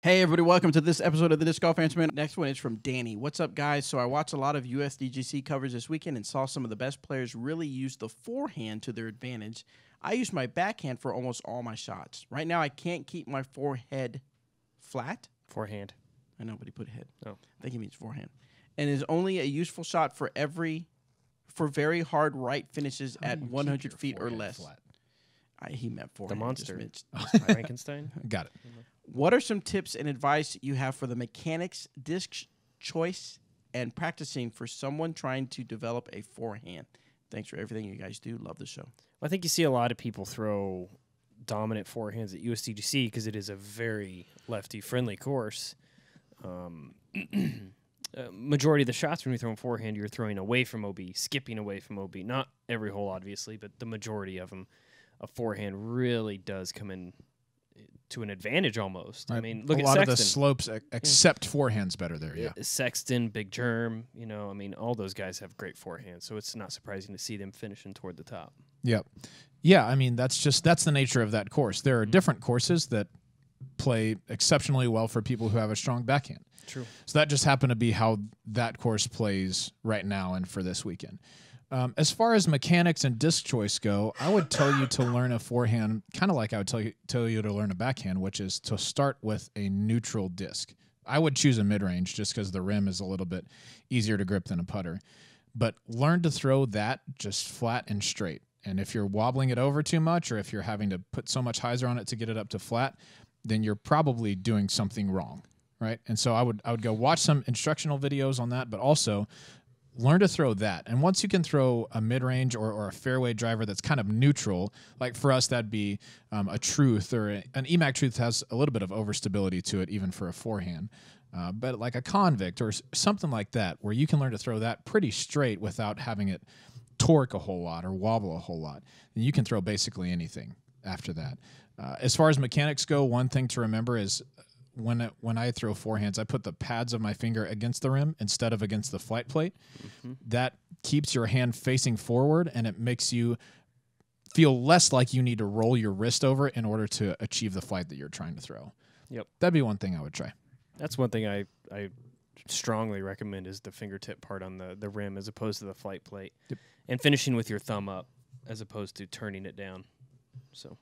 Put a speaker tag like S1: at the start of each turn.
S1: Hey everybody, welcome to this episode of the Disc Golf Answer Man. Next one is from Danny. What's up, guys? So I watched a lot of USDGC coverage this weekend and saw some of the best players really use the forehand to their advantage. I use my backhand for almost all my shots. Right now, I can't keep my forehead flat.
S2: Forehand.
S1: I know, but he put head.
S2: Oh.
S1: I think he means forehand. And is only a useful shot for very hard right finishes at 100 feet or less. He meant forehand.
S2: The monster.
S3: Frankenstein?
S4: Got it.
S1: What are some tips and advice you have for the mechanics, disc choice, and practicing for someone trying to develop a forehand? Thanks for everything you guys do. Love the show.
S2: I think you see a lot of people throw dominant forehands at USDGC because it is a very lefty-friendly course. Majority of the shots when you're throwing forehand, you're throwing away from OB, skipping away from OB. Not every hole, obviously, but the majority of them, a forehand really does come in to an advantage almost.
S4: Right.
S2: I mean, look
S4: a
S2: at
S4: lot
S2: Sexton.
S4: of the slopes accept forehands better there. Yeah.
S2: Sexton, Big Germ, all those guys have great forehands, so it's not surprising to see them finishing toward the top.
S4: Yep. Yeah, I mean that's the nature of that course. There are different courses that play exceptionally well for people who have a strong backhand.
S2: True.
S4: So that just happened to be how that course plays right now and for this weekend. As far as mechanics and disc choice go, I would tell you to learn a forehand kind of like I would tell you to learn a backhand, which is to start with a neutral disc. I would choose a mid-range just because the rim is a little bit easier to grip than a putter. But learn to throw that just flat and straight. And if you're wobbling it over too much or if you're having to put so much hyzer on it to get it up to flat, then you're probably doing something wrong, right? And so I would go watch some instructional videos on that, but also learn to throw that. And once you can throw a mid-range or a fairway driver that's kind of neutral, like for us that'd be a Truth or an EMAC Truth has a little bit of overstability to it even for a forehand. But like a Convict or something like that where you can learn to throw that pretty straight without having it torque a whole lot or wobble a whole lot. And you can throw basically anything after that. As far as mechanics go, one thing to remember is when I throw forehands, I put the pads of my finger against the rim instead of against the flight plate. Mm-hmm. That keeps your hand facing forward, and it makes you feel less like you need to roll your wrist over in order to achieve the flight that you're trying to throw.
S2: Yep.
S4: That'd be one thing I would try.
S2: That's one thing I strongly recommend is the fingertip part on the rim as opposed to the flight plate.
S4: Yep.
S2: And finishing with your thumb up as opposed to turning it down. So...